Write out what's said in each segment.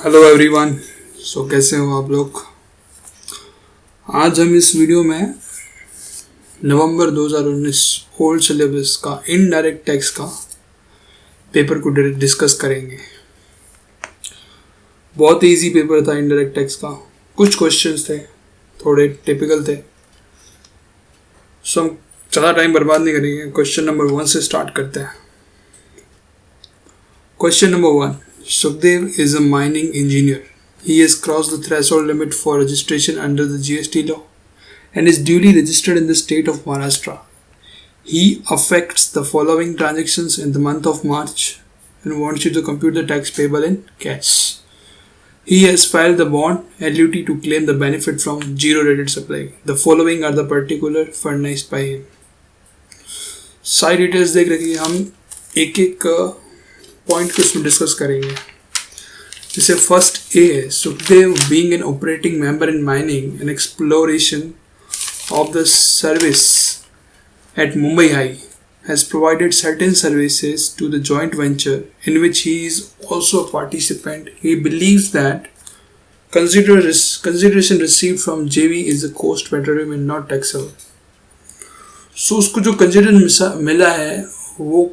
Hello everyone. कैसे हो आप लोग। आज हम इस वीडियो में नवंबर 2019 ओल्ड सिलेबस का इनडायरेक्ट टैक्स का पेपर को डिस्कस करेंगे। बहुत इजी पेपर था इनडायरेक्ट टैक्स का। कुछ क्वेश्चंस थे, थोड़े टिपिकल थे। हम ज़्यादा टाइम बर्बाद नहीं करेंगे। क्वेश्चन नंबर 1 से स्टार्ट करते हैं। Question number 1, Sukhdev is a mining engineer. He has crossed the threshold limit for registration under the GST law and is duly registered in the state of Maharashtra. He affects the following transactions in the month of March and wants you to compute the tax payable in cash. He has filed the bond LUT to claim the benefit from zero rated supply. The following are the particular furnished by him. सारी details देख रखिए। हम एक एक point को इसमें discuss करेंगे। जैसे फर्स्ट ए है, Sukhdev being an operating member in mining and exploration of the service eight Mumbai high has provided certain services to the joint venture in which he is also a participant. He believes that consideration received from JV is a cost petroleum and not taxable. So उसको जो consideration मिला है वो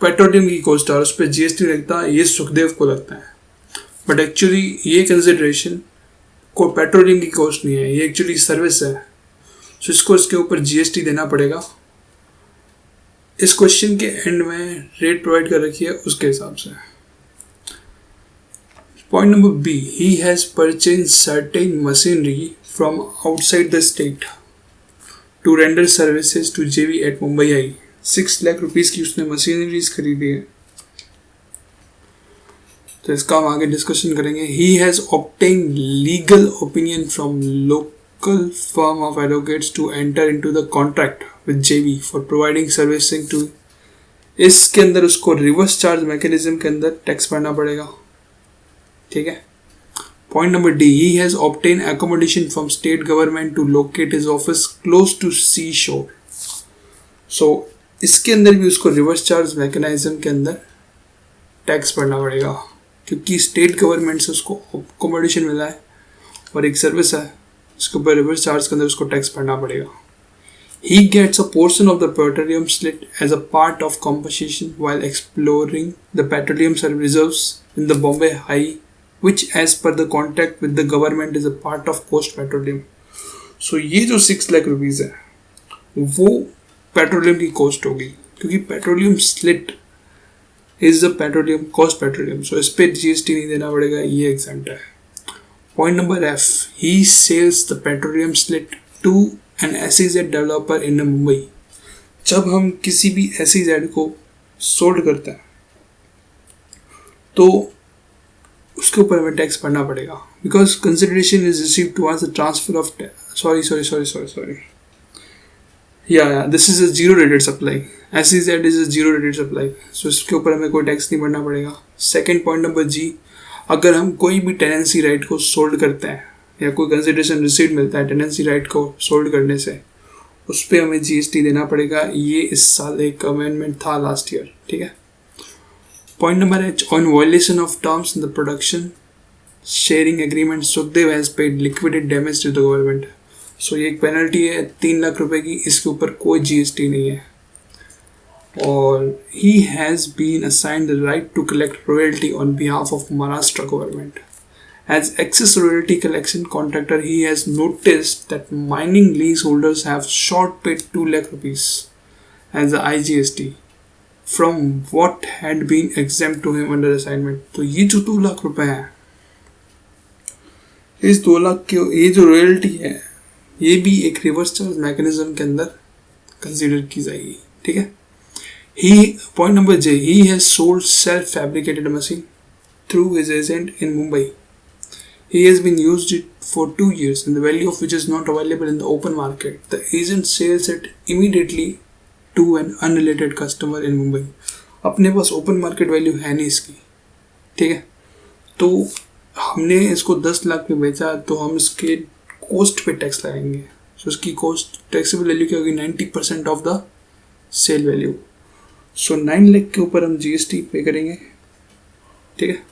petroleum की cost है और उस पर जीएसटी लगता है, ये सुखदेव को लगता है। बट एक्चुअली ये कंसिडरेशन को पेट्रोलियम की कॉस्ट नहीं है, ये एक्चुअली सर्विस है। सो इसको इसके ऊपर जीएसटी देना पड़ेगा। इस क्वेश्चन के एंड में रेट प्रोवाइड कर रखी है उसके हिसाब से। Point number B, he has purchase certain machinery from outside the state to render services to JV at Mumbai high. 6 lakh rupees की उसने मशीनरीज खरीदी है। तो इसका हम आगे डिस्कशन करेंगे। He has obtain legal opinion from local firm of advocates to enter into the contract with JV for providing servicing to. इसके अंदर उसको रिवर्स चार्ज मैकेनिज्म के अंदर टैक्स भरना पड़ेगा। ठीक है। Point number D, he has obtain accommodation from state government to locate his office close to sea shore. So इसके अंदर भी उसको रिवर्स चार्ज मैकेनिज्म के अंदर टैक्स भरना पड़ेगा क्योंकि स्टेट गवर्नमेंट से उसको अकोमोडेशन मिला है और एक सर्विस है, इसके ऊपर रिवर्स चार्ज के अंदर उसको टैक्स भरना पड़ेगा। He gets a portion of the petroleum slit as a part of compensation while exploring the petroleum reserves in the Bombay High, which as per the contract with the government is a part of cost petroleum. So ये जो 6 lakh rupees है वो petroleum की cost होगी क्योंकि petroleum slit is the petroleum cost petroleum. So इस पर GST नहीं देना पड़ेगा, ये एग्जाम्प्ट है। Point number F, he sells the petroleum slit to an SEZ developer in Mumbai. जब हम किसी भी एसईजेड को सोल्ड करते हैं तो उसके ऊपर हमें टैक्स भरना पड़ेगा because consideration is received towards the transfer of sorry this is a zero rated supply. SEZ is a zero rated supply. So इसके ऊपर हमें कोई टैक्स नहीं भरना पड़ेगा। सेकेंड पॉइंट नंबर जी, अगर हम कोई भी टेनेंसी राइट को सोल्ड करते हैं या कोई कंसिडरेशन रिसीव्ड मिलता है टेनेंसी राइट को सोल्ड करने से, उस पर हमें जीएसटी देना पड़ेगा। ये इस साल एक अमेंडमेंट था लास्ट ईयर। ठीक है। Point number H, on violation of terms in the production sharing agreement Sukhdev has paid liquidated damage to the government. So ये एक पेनल्टी है 3 लाख रुपए की, इसके ऊपर कोई जीएसटी नहीं है। और he has been assigned the right to collect royalty on behalf of Maharashtra government. As excess royalty collection contractor, he has noticed that mining leaseholders have short paid 2 lakh rupees as a IGST from what had been exempt to him under assignment. तो ये जो 2 लाख रुपए हैं, इस 2 लाख के ये जो royalty है ये भी एक रिवर्स चार्ज मैकेनिज्म के अंदर कंसीडर की जाएगी। ठीक है। Point number J, he has sold self-fabricated machine through his agent in Mumbai. He has been used it for 2 years and the value of which is not available in the open market. The agent sells it immediately to an unrelated customer in Mumbai. अपने पास open market value है नहीं इसकी। ठीक है। तो हमने इसको 10 लाख में बेचा तो हम इसके कॉस्ट पे टैक्स लगाएंगे। सो इसकी कॉस्ट टैक्सेबल वैल्यू क्या होगी? 90% ऑफ द सेल वैल्यू। सो 9 लाख के ऊपर हम जीएसटी पे करेंगे। ठीक है।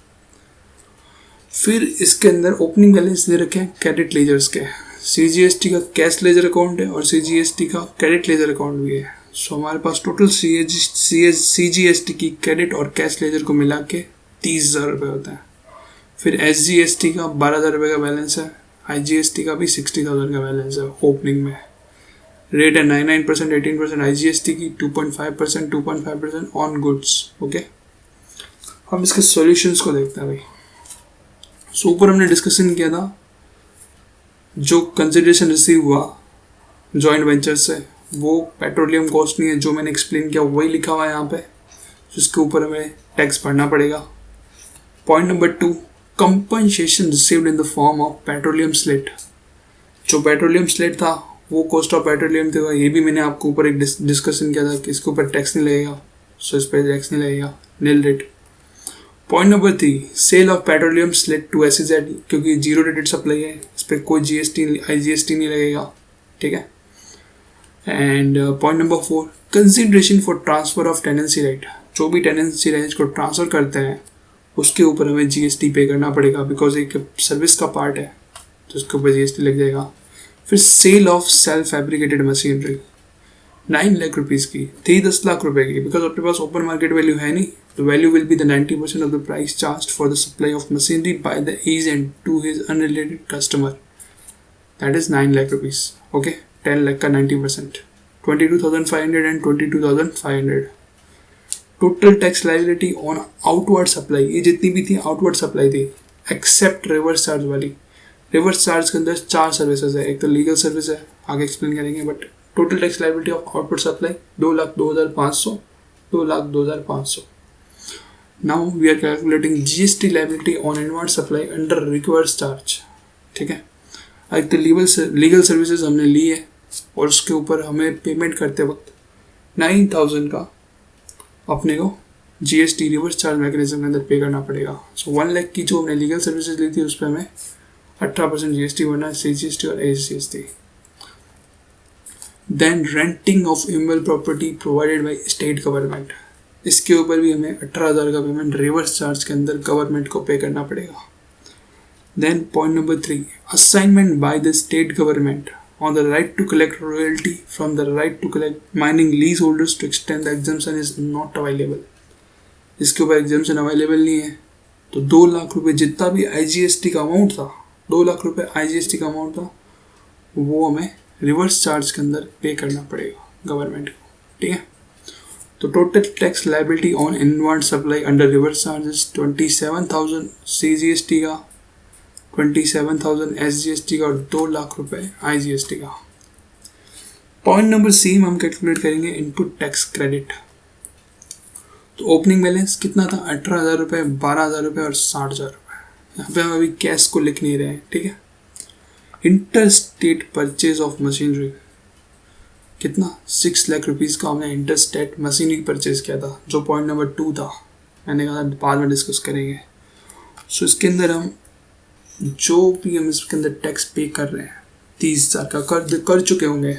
फिर इसके अंदर ओपनिंग बैलेंस दे रखे हैं क्रेडिट लेजर्स के, CGST का कैश लेजर अकाउंट है और CGST का क्रेडिट लेजर अकाउंट भी है। सो हमारे पास टोटल CGST की क्रेडिट और कैश लेजर को मिला के 30,000 रुपये होता है। फिर SGST का 12,000 रुपये का बैलेंस है, IGST का भी 60,000 का बैलेंस है ओपनिंग में। रेट है 99%, 18% IGST की, 2.5%, 2.5% ऑन गुड्स। ओके, हम इसके सॉल्यूशंस को देखते हैं भाई। सो ऊपर हमने डिस्कशन किया था जो कंसिडरेशन रिसीव हुआ जॉइंट वेंचर से वो पेट्रोलियम कॉस्ट नहीं है, जो मैंने एक्सप्लेन किया वही लिखा हुआ है यहाँ पे, जिसके ऊपर हमें टैक्स भरना पड़ेगा। Point number 2, compensation received in the form of petroleum slate. जो पेट्रोलियम स्लेट था वो कॉस्ट ऑफ पेट्रोलियम था, ये भी मैंने आपको ऊपर एक डिस्कशन किया था कि इसके ऊपर टैक्स नहीं लगेगा, सो इस पर टैक्स नहीं लगेगा, nil rate. Point number 3, sale of petroleum slate to SEZ, क्योंकि जीरो रेटेड सप्लाई है, इस पर कोई GST IGST नहीं लगेगा, ठीक है। And point number 4, consideration for transfer of tenancy right. जो भी टेनेंसी राइट को ट्रांसफर करते हैं उसके ऊपर हमें GST पे करना पड़ेगा, बिकॉज एक सर्विस का पार्ट है तो उसके ऊपर GST लग जाएगा। फिर sale of self fabricated machinery 9 lakh rupees की थी, 10 लाख रुपए की, बिकॉज अपने पास ओपन मार्केट वैल्यू है नहीं, the value will be the 90% of the price charged for the supply of machinery by the agent to his unrelated customer. That is 9 lakh rupees. Okay, 10 lakh का 90%, 22,500 and 22,500. Total tax liability on outward supply, ये जितनी भी थी outward supply थी, except reverse charge वाली। reverse charge के अंदर 4 services है, एक तो लीगल सर्विस है, आगे एक्सप्लेन करेंगे, but total tax liability of output supply 2,02,500, 2,02,500। Now we are calculating GST liability on inward supply under reverse charge, ठीक है। एक तो लीगल सर्विसेज हमने ली है और उसके ऊपर हमें पेमेंट करते वक्त 9,000 का अपने को GST रिवर्स चार्ज मैकेनिज्म के अंदर पे करना पड़ेगा। सो 1 लाख की जो हमने लीगल सर्विसेज ली थी उस पर हमें 18% GST भरना है, CGST और SGST। Then renting of immovable property provided by state government, इसके ऊपर भी हमें 18,000 का पेमेंट रिवर्स चार्ज के अंदर गवर्नमेंट को पे करना पड़ेगा। Then point number 3, assignment by the state government on the right to collect royalty from the right to collect mining lease holders to extend the exemption is not available. इसके ऊपर exemption available नहीं है, तो 2 लाख रुपये जितना भी IGST का amount था, 2 लाख रुपये IGST का अमाउंट था, वो हमें रिवर्स चार्ज के अंदर पे करना पड़ेगा गवर्नमेंट को, ठीक है। तो total tax liability on inward supply under reverse charges 27,000 CGST का, 27,000 SGST का और 2 लाख रुपए IGST का। पॉइंट नंबर C में हम कैलकुलेट करेंगे इनपुट टैक्स क्रेडिट। तो ओपनिंग बैलेंस कितना था, 18,000 रुपये, 12,000 रुपये और 60,000 रुपये। यहाँ पे हम अभी कैश को लिख नहीं रहे हैं, ठीक है। Inter state purchase of machinery कितना, 6 लाख रुपीज़ का हमने इंटर स्टेट मशीनरी परचेज किया था, जो पॉइंट नंबर 2 था, मैंने कहा बाद में डिस्कस करेंगे। सो इसके अंदर हम जो भी हम इसके अंदर टैक्स पे कर रहे हैं 30,000 का कर चुके होंगे,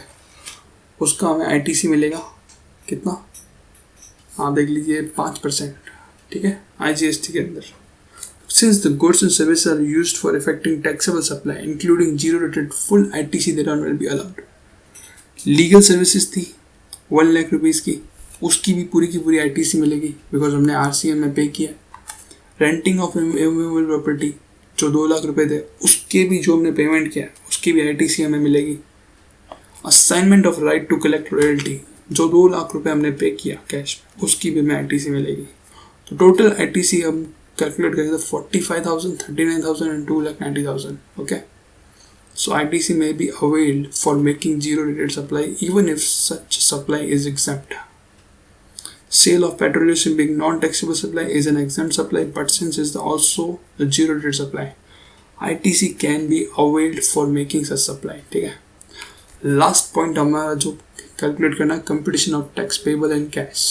उसका हमें ITC मिलेगा कितना, आप देख लीजिए 5%, ठीक है, IGST के अंदर। Since the goods and services are used for effecting taxable supply, including zero rated, full ITC thereon will be allowed. Legal services थी 1 लाख रुपीज़ की, उसकी भी पूरी की पूरी ITC मिलेगी, बिकॉज हमने RCM में पे किया। रेंटिंग ऑफ इमूवेबल प्रॉपर्टी जो 2 लाख रुपए थे, उसके भी जो हमने पेमेंट किया उसकी भी ITC हमें मिलेगी। Assignment of right to collect royalty जो 2 लाख रुपए हमने पे किया कैश, उसकी भी हमें ITC मिलेगी। तो टोटल ITC हम कैलकुलेट करेंगे तो 45,000, 39,000 and 2,90,000, okay? So ITC may be availed for making zero rated supply even if such supply is exempt. Sale of petrol being non-taxable supply is an exempt supply, but since it's also a zero rated supply, ITC can be availed for making such supply, ठीक है। Last point हमारा जो calculate करना है, competition of tax payable and cash.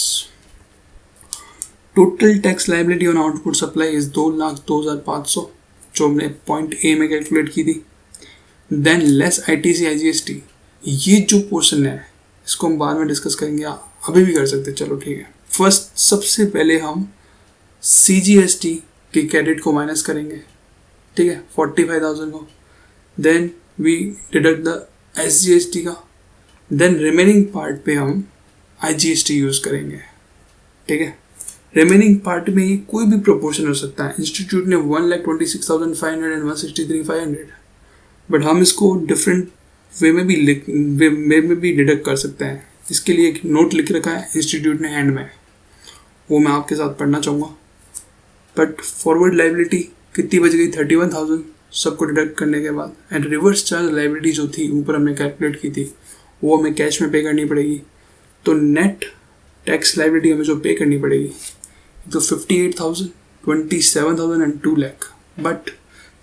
Total tax liability on output supply is 2,02,500, जो हमने point A में calculate की थी। देन लेस ITC IGST, ये जो पोर्शन है इसको हम बाद में डिस्कस करेंगे, अभी भी कर सकते हैं, चलो ठीक है। फर्स्ट सबसे पहले हम CGST के क्रेडिट को माइनस करेंगे, ठीक है, 45,000 को. Then we deduct the SGST का. देन रिमेनिंग पार्ट पे हम IGST यूज़ करेंगे. ठीक है, रिमेनिंग पार्ट में ये कोई भी प्रोपोर्शन हो सकता है. इंस्टीट्यूट ने 1,26,500 एंड 163,500, बट हम इसको डिफरेंट वे में भी डिडक्ट कर सकते हैं. इसके लिए एक नोट लिख रखा है इंस्टीट्यूट ने हैंड में, वो मैं आपके साथ पढ़ना चाहूँगा. बट फॉरवर्ड लाइबिलिटी कितनी बच गई, 31,000 सबको डिडक्ट करने के बाद. एंड रिवर्स चार्ज लाइबिलिटी जो थी ऊपर हमने कैलकुलेट की थी, वो हमें कैश में पे करनी पड़ेगी. तो नेट टैक्स लाइबिलिटी हमें जो पे करनी पड़ेगी तो 58,000, 27,000 and 2 lakh. But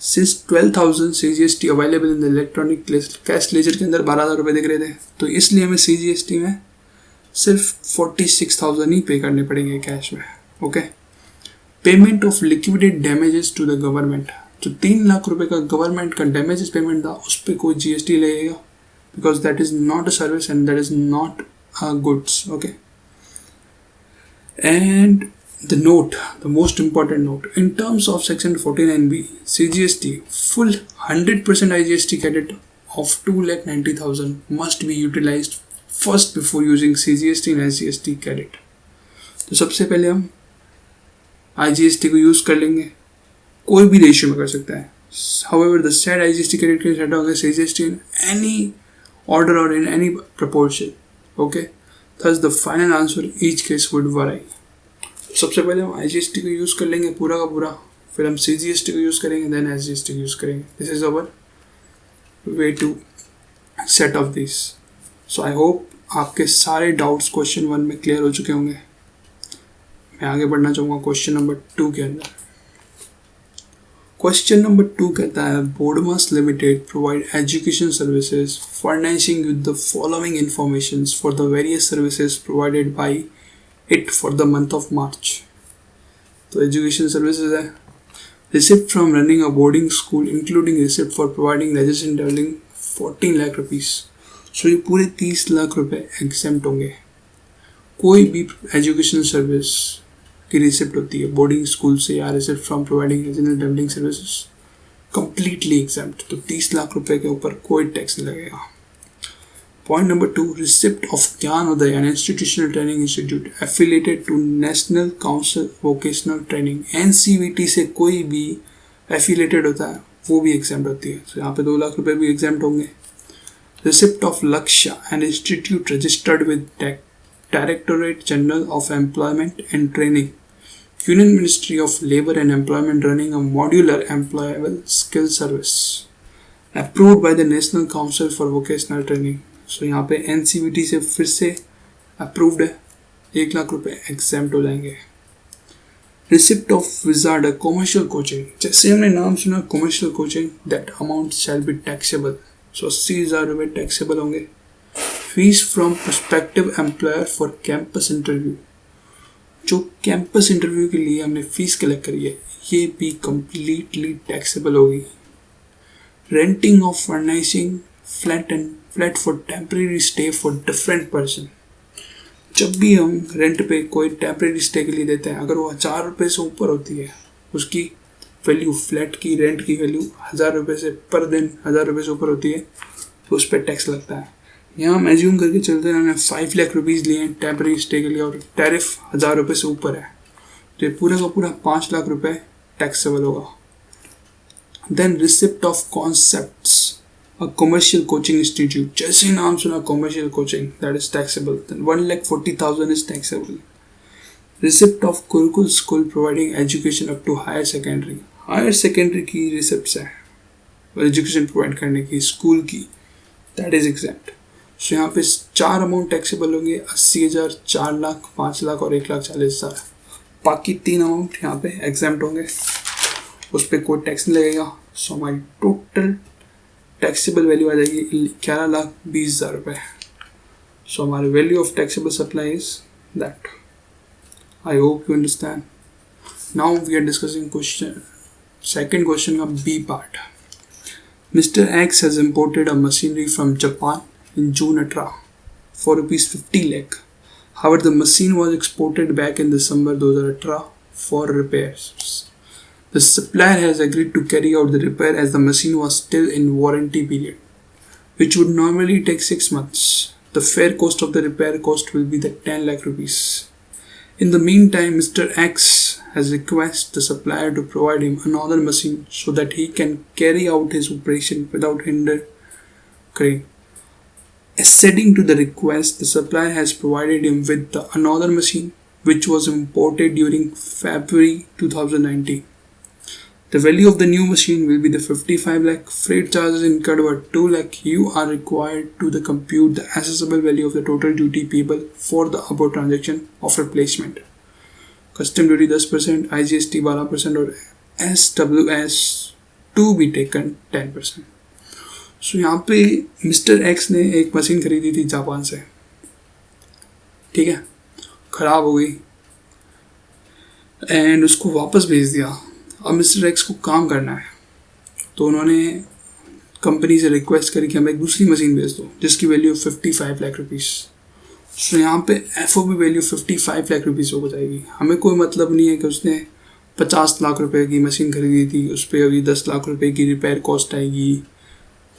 since 12,000 CGST available in the electronic cash ledger के अंदर 12,000 रुपये दिख रहे थे, तो इसलिए हमें CGST में सिर्फ 46,000 ही पे करने पड़ेंगे कैश में. Okay. Payment of liquidated damages to the government, जो 3 लाख रुपए का गवर्नमेंट का डैमेजेस पेमेंट था उस पर कोई GST लगेगा, because that is not a service and that is not a goods. Okay. And the note, the most important note, in terms of section 49B CGST, full 100% IGST credit of 2,90,000 must be utilized first before using CGST and SGST credit. तो सबसे पहले हम IGST को use कर लेंगे, कोई भी ratio में कर सकता है. However, the said IGST credit can set होगा CGST in any order or in any proportion. Okay, thus the final answer each case would vary. सबसे पहले हम IGST को यूज़ कर लेंगे पूरा का पूरा, फिर हम CGST को यूज़ करेंगे, देन SGST को यूज़ करेंगे. This is our way to set off this. So I hope आपके सारे डाउट्स क्वेश्चन 1 में क्लियर हो चुके होंगे. मैं आगे बढ़ना चाहूँगा क्वेश्चन नंबर 2 के अंदर. क्वेश्चन नंबर 2 कहता है Bodmas limited provide education services furnishing with the following information for the various services provided by it for the month of March. तो एजुकेशन सर्विसेज है. Receipt from running a boarding school including receipt for providing registration dwelling 14 lakh rupees. So ये पूरे 30 लाख रुपए exempt होंगे. कोई भी education service की receipt होती है बोर्डिंग स्कूल से या receipt from providing registration dwelling services, completely exempt. तो 30 लाख रुपए के ऊपर कोई टैक्स नहीं लगेगा. Point number 2, receipt of Gyanodaya, an institutional training institute affiliated to National Council Vocational Training, NCVT से कोई भी affiliated होता है वो भी exempt होती है. तो यहाँ पे 2 लाख रुपए भी exempt होंगे. Receipt of Lakshya, an institute registered with Directorate General of Employment and Training, Union Ministry of Labour and Employment, running a modular employable skill service approved by the National Council for Vocational Training. सो यहाँ पे NCVT से फिर से approved है, 1 लाख रुपए exempt हो जाएंगे. Receipt of wizard commercial coaching, जैसे हमने नाम सुना commercial coaching, that amount shall be taxable. So 80,000 रुपये टैक्सेबल होंगे. Fees from prospective employer for campus interview, जो कैंपस इंटरव्यू के लिए हमने फीस कलेक्ट करी है ये भी कम्प्लीटली टैक्सेबल होगी. Renting of furnishing flat for temporary stay for different person. जब भी हम रेंट पे कोई टेम्परेरी स्टे के लिए देते हैं, अगर वो 1,000 रुपये से ऊपर होती है उसकी वैल्यू, फ्लैट की रेंट की वैल्यू 1,000 रुपये से पर दिन 1,000 रुपये से ऊपर होती है तो उस पर टैक्स लगता है. यहाँ हम एज्यूम करके चलते हैं, हमने 5 लाख रुपीज़ लिए हैं टेम्परेरी स्टे के लिए और टैरिफ 1,000 रुपये से ऊपर है, तो ये पूरा का पूरा 5 लाख रुपये टैक्सेबल होगा. Then receipt of concepts, a commercial coaching institute, जैसे नाम सुना commercial coaching, that is taxable. Then 1,40,000 is taxable. Receipt of Gurukul school providing education up to higher secondary. Higher secondary की receipts है education provide करने की school की, that is exempt. So यहाँ पे 4 अमाउंट टैक्सेबल होंगे, 80,000, 4 लाख, 5 लाख और 1,40,000. बाकी 3 अमाउंट यहाँ पे एग्जाम्प्ट होंगे, उस पर कोई टैक्स नहीं लगेगा. सो हमारी टोटल टैक्सेबल वैल्यू आ जाएगी 11,20,000 रुपये. सो हमारी value of taxable supply is that. I hope you understand. Now we are discussing question, second question का B part. Mister X has imported a machinery from Japan in June 18 for ₹50 lakh. However, the machine was exported back in December 2018 for repairs. The supplier has agreed to carry out the repair as the machine was still in warranty period, which would normally take 6 months. The fair cost of the repair cost will be the 10 lakh rupees. In the meantime, Mr. X has requested the supplier to provide him another machine so that he can carry out his operation without hinder. Acceding to the request, the supplier has provided him with another machine which was imported during February 2019. The value of the new machine will be the 55 lakh. Freight charges incurred were 2 lakh. You are required to compute the assessable value of the total duty payable for the above transaction of replacement. Custom duty 10%, IGST 12% और SWS to be taken 10%. सो यहाँ पे mister x ने एक machine खरीदी थी Japan से, ठीक है, ख़राब हो गई एंड उसको वापस भेज दिया. अब मिस्टर एक्स को काम करना है तो उन्होंने कंपनी से रिक्वेस्ट करी कि हमें एक दूसरी मशीन भेज दो जिसकी वैल्यू 55 लाख रुपीज़. सो यहाँ पे FOB वैल्यू 55 लाख रुपीज़ हो जाएगी. हमें कोई मतलब नहीं है कि उसने 50 लाख रुपए की मशीन खरीदी थी, उस पर अभी 10 लाख रुपए की रिपेयर कॉस्ट आएगी,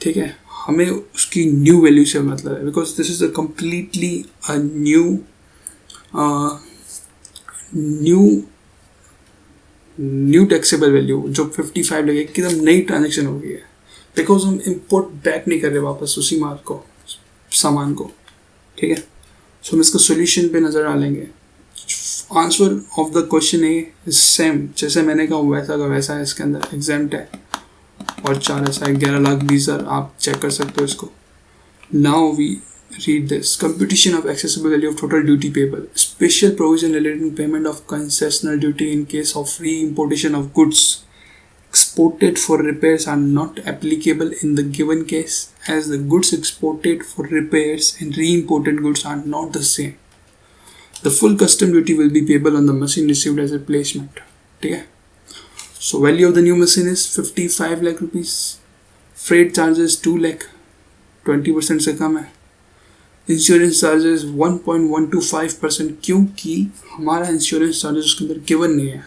ठीक है. हमें उसकी न्यू वैल्यू से मतलब है because this is a completely a new taxable value जो 55 लगे, एकदम नई ट्रांजेक्शन हो गई है बिकॉज हम इम्पोर्ट बैक नहीं कर रहे वापस उसी माल को, सामान को, ठीक है. सो हम इसका सोल्यूशन पे नज़र डालेंगे. Answer of the question A same जैसे मैंने कहा वैसा का वैसा है. इसके अंदर एग्जाम्प्ट है और 4 ऐसा है, 11 लाख 20 हज़ार. आप चेक कर सकते हो इसको. Now we read this. Computation of accessible value of total duty payable. Special provision relating to payment of concessional duty in case of re-importation of goods exported for repairs are not applicable in the given case as the goods exported for repairs and re-imported goods are not the same. The full custom duty will be payable on the machine received as replacement. ठीक है. So value of the new machine is 55 lakh rupees. Freight charges 2 lakh, 20% से कम है. Insurance charges 1.125% क्योंकि हमारा insurance charges उसके अंदर given नहीं है.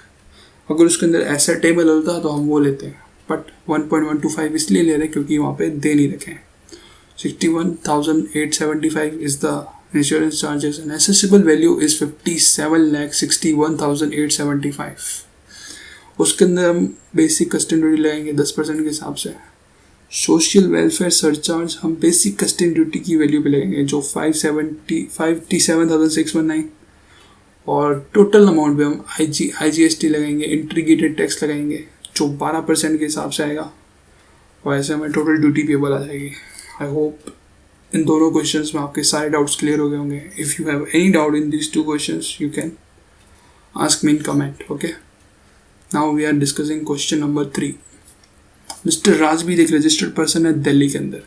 अगर उसके अंदर ऐसा टेबल होता तो हम वो लेते हैं, बट 1.125 इसलिए ले रहे हैं क्योंकि वहाँ पे दे नहीं रखे हैं. 61,875 is the insurance charges and accessible value is 57,61,875. उसके अंदर हम बेसिक कस्टम ड्यूटी लगाएंगे 10% के हिसाब से. सोशल वेलफेयर सरचार्ज हम बेसिक कस्टम ड्यूटी की वैल्यू पे लगेंगे जो 57,619 और टोटल अमाउंट पे हम IGST लगाएंगे, इंटीग्रेटेड टैक्स लगाएंगे जो 12% के हिसाब से आएगा और ऐसे हमें टोटल ड्यूटी पेबल आ जाएगी. आई होप इन दोनों क्वेश्चंस में आपके सारे डाउट्स क्लियर हो गए होंगे. If you have any doubt in this 2 questions you can ask me in comment. Okay, now we are discussing question number 3. Mr. Rajbir एक registered person है दिल्ली के अंदर.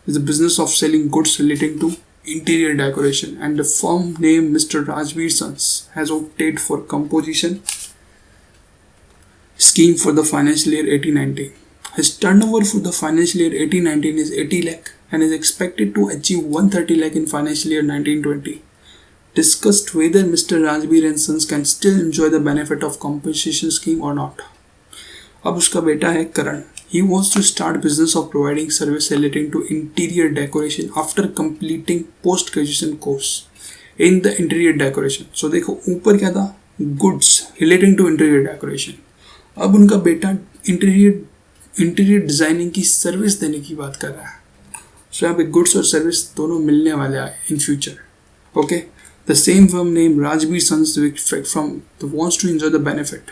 Is the business of selling goods relating to interior decoration and the firm name Mr. Rajbir Sons has opted for composition scheme for the financial year 18-19. His turnover for the financial year 18-19 is 80 lakh and is expected to achieve 130 lakh in financial year 19-20. Discussed whether Mr. Rajbir and Sons can still enjoy the benefit of compensation scheme or not. अब उसका बेटा है करण. He wants to start business of providing service relating to interior decoration after completing post-graduation course in the interior decoration. So देखो ऊपर क्या था, goods relating to interior decoration. अब उनका बेटा इंटीरियर डिज़ाइनिंग की सर्विस देने की बात कर रहा है. So यहाँ पे गुड्स और सर्विस दोनों मिलने वाले हैं in future. Okay, the same firm name Rajbir sons from wants to enjoy the benefit.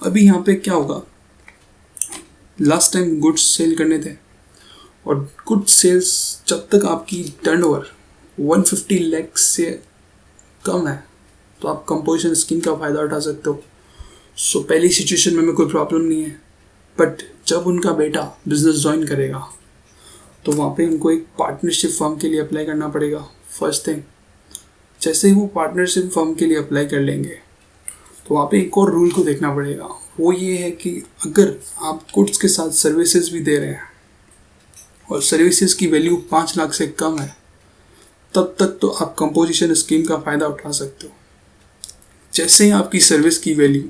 अभी यहाँ पे क्या होगा, लास्ट टाइम गुड्स सेल करने थे और गुड्स सेल्स जब तक आपकी टर्नओवर 150 लाख से कम है तो आप कंपोजिशन स्कीम का फ़ायदा उठा सकते हो. सो पहली सिचुएशन में कोई प्रॉब्लम नहीं है, बट जब उनका बेटा बिजनेस ज्वाइन करेगा तो वहाँ पे उनको एक पार्टनरशिप फर्म के लिए अप्लाई करना पड़ेगा. फर्स्ट थिंग, जैसे ही वो पार्टनरशिप फर्म के लिए अप्लाई कर लेंगे तो वहाँ पे एक और रूल को देखना पड़ेगा. वो ये है कि अगर आप गुड्स के साथ सर्विसेज भी दे रहे हैं और सर्विसेज की वैल्यू 5 लाख से कम है तब तक तो आप कंपोजिशन स्कीम का फ़ायदा उठा सकते हो. जैसे ही आपकी सर्विस की वैल्यू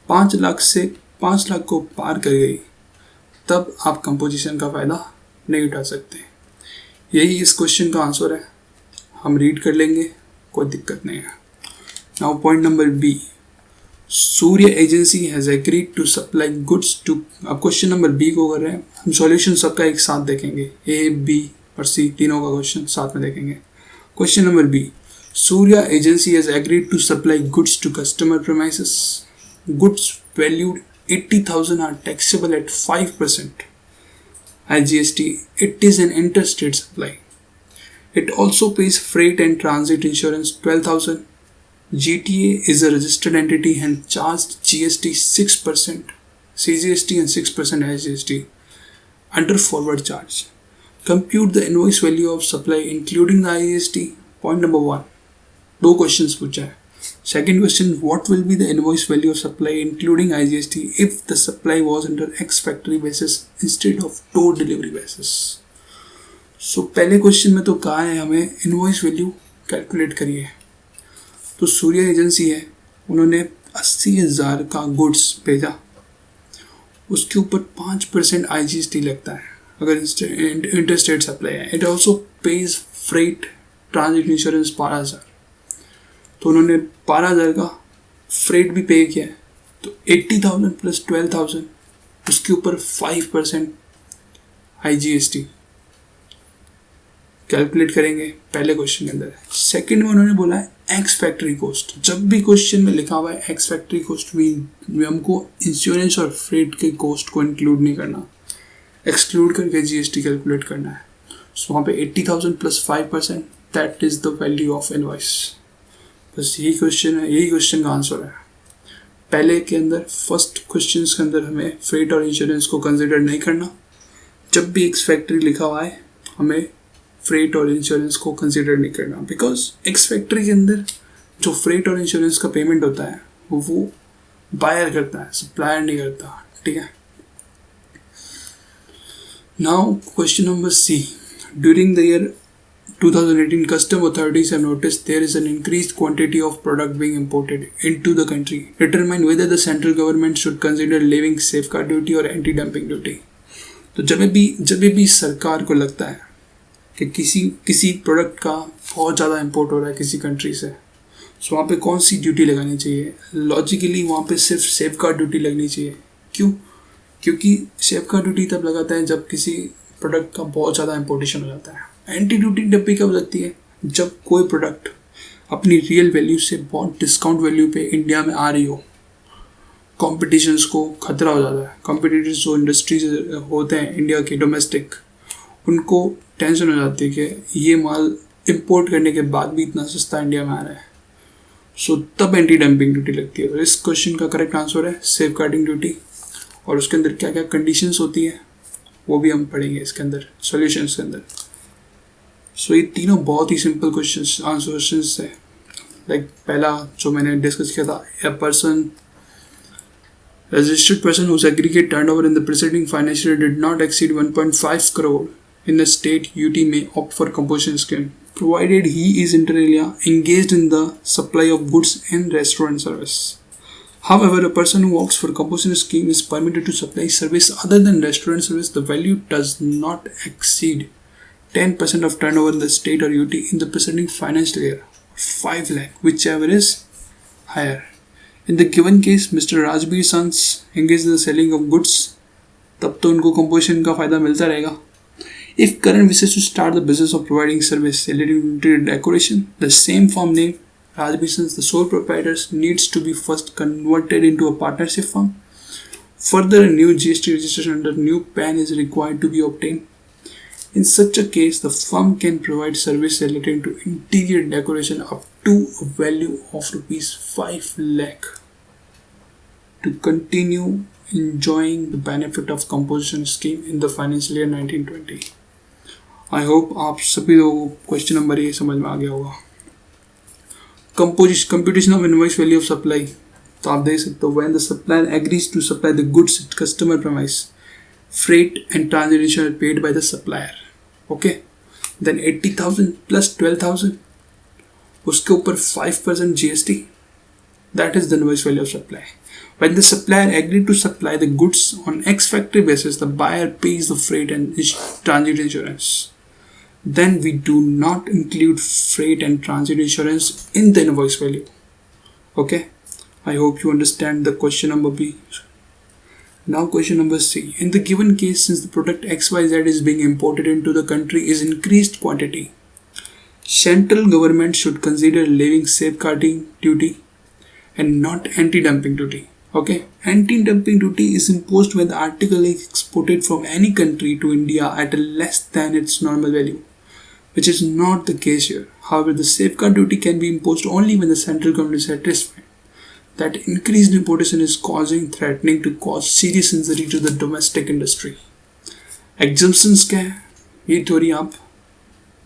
5 लाख से 5 लाख को पार कर गई तब आप कंपोजिशन का फ़ायदा नहीं उठा सकते। यही इस क्वेश्चन का आंसर है। हम रीड कर लेंगे, कोई दिक्कत नहीं है। Now point number B, Surya agency has agreed to supply goods to. अब क्वेश्चन नंबर बी को कर रहे हैं हम, सॉल्यूशन सबका एक साथ देखेंगे, ए बी और सी तीनों का क्वेश्चन साथ में देखेंगे। Question number B, Surya agency has agreed to supply goods to customer premises. Goods valued 80,000 are taxable at 5% IGST. It is an interstate supply. It also pays freight and transit insurance 12,000. GTA is a registered entity and charged GST 6%, CGST and 6% IGST under forward charge. Compute the invoice value of supply including the IGST. Point number 1. दो questions पूछा है। Second question, what will be the invoice value of supply including IGST if the supply was under ex factory basis instead of door delivery basis. So पहले question में तो कहा है हमें invoice value calculate करिए। तो सूर्य एजेंसी है, उन्होंने 80,000 का गुड्स भेजा, उसके ऊपर 5% IGST लगता है अगर इंटरस्टेट सप्लाई है। It also page freight transit insurance 12,000, तो उन्होंने 12,000 का फ्रेट भी पे किया है। तो 80,000 प्लस 12,000 उसके ऊपर 5% IGST कैलकुलेट करेंगे पहले क्वेश्चन के अंदर। सेकंड में उन्होंने बोला है एक्स फैक्ट्री कॉस्ट। जब भी क्वेश्चन में लिखा हुआ है एक्स फैक्ट्री कॉस्ट भी हमको इंश्योरेंस और फ्रेट के कॉस्ट को इंक्लूड नहीं करना, एक्सक्लूड करके GST कैलकुलेट करना है। सो वहाँ पे 80,000 plus 5% that is the value of invoice. बस यही क्वेश्चन है, यही क्वेश्चन का आंसर है। पहले के अंदर फर्स्ट क्वेश्चन के अंदर हमें फ्रेट और इंश्योरेंस को कंसिडर नहीं करना। जब भी एक्स फैक्ट्री लिखा हुआ है हमें फ्रेट और इंश्योरेंस को कंसिडर नहीं करना, बिकॉज एक्स फैक्ट्री के अंदर जो फ्रेट और इंश्योरेंस का पेमेंट होता है वो बायर करता है, सप्लायर नहीं करता। ठीक है। Now question number C, during the year 2018, custom authorities have noticed there is an increased quantity of product being imported into the country. Determine whether the central government should consider levying safeguard duty or anti-dumping duty. तो जब भी सरकार को लगता है कि किसी product का बहुत ज़्यादा इंपोर्ट हो रहा है किसी कंट्री से, सो वहाँ पे कौन सी ड्यूटी लगानी चाहिए? लॉजिकली वहाँ पे सिर्फ सेफगार्ड ड्यूटी लगनी चाहिए। क्यों? क्योंकि सेफगार्ड ड्यूटी तब लगाता है जब किसी प्रोडक्ट का बहुत ज़्यादा इंपोर्टेशन हो जाता है। एंटी ड्यूटी डब्बी कब लगती है? जब कोई प्रोडक्ट अपनी रियल वैल्यू से बहुत डिस्काउंट वैल्यू पे इंडिया में आ रही हो, कॉम्पिटिशन्स को खतरा हो जाता है। कॉम्पिटिटर्स जो इंडस्ट्रीज होते हैं इंडिया के डोमेस्टिक, उनको टेंशन हो जाती है कि ये माल इंपोर्ट करने के बाद भी इतना सस्ता इंडिया में आ रहा है। सो तब एंटी डंपिंग ड्यूटी लगती है। तो इस क्वेश्चन का करेक्ट आंसर है सेफ गार्डिंग ड्यूटी। और उसके अंदर क्या क्या कंडीशंस होती है वो भी हम पढ़ेंगे इसके अंदर सॉल्यूशंस के अंदर। सो ये तीनों बहुत ही सिंपल क्वेश्चन आंसर्स है। लाइक पहला जो मैंने डिस्कस किया था, a person registered person whose aggregate turnover in the preceding financial year did not exceed 1.5 crore in a state UT may opt for composition scheme provided he is inter alia engaged in the supply of goods and restaurant service. However, a person who opts for composition scheme is permitted to supply service other than restaurant service. The value does not exceed 10% of turnover in the state or UT in the preceding financial year, 5 lakh, whichever is higher. In the given case, Mr. Rajbir Sons engaged in the selling of goods, तब तो उनको composition का फायदा मिलता रहेगा. If Karan wishes to start the business of providing service related to interior decoration, the same firm name, Rajbir Sons, the sole proprietors, needs to be first converted into a partnership firm. Further, a new GST registration under new PAN is required to be obtained. In such a case, the firm can provide service relating to interior decoration up to a value of rupees 5 lakh to continue enjoying the benefit of composition scheme in the financial year 1920. I hope आप सभी लोगों को question number ये समझ में आ गया होगा। Computation of invoice value of supply, तो आप देख सकते हो when the supplier agrees to supply the goods at customer premise, freight and transit insurance paid by the supplier. Okay, then 80,000 plus 12,000, उसके ऊपर 5% GST, that is the invoice value of supply. When the supplier agreed to supply the goods on X factory basis, the buyer pays the freight and transit insurance. Then we do not include freight and transit insurance in the invoice value. Okay, I hope you understand the question number B. Now question number C. In the given case, since the product XYZ is being imported into the country is increased quantity, central government should consider levying safeguarding duty and not anti-dumping duty. Okay, anti-dumping duty is imposed when the article is exported from any country to India at a less than its normal value, which is not the case here. However, the safeguard duty can be imposed only when the central government is satisfied that increased importation is threatening to cause serious injury to the domestic industry. Exemptions क्या है? ये theory आप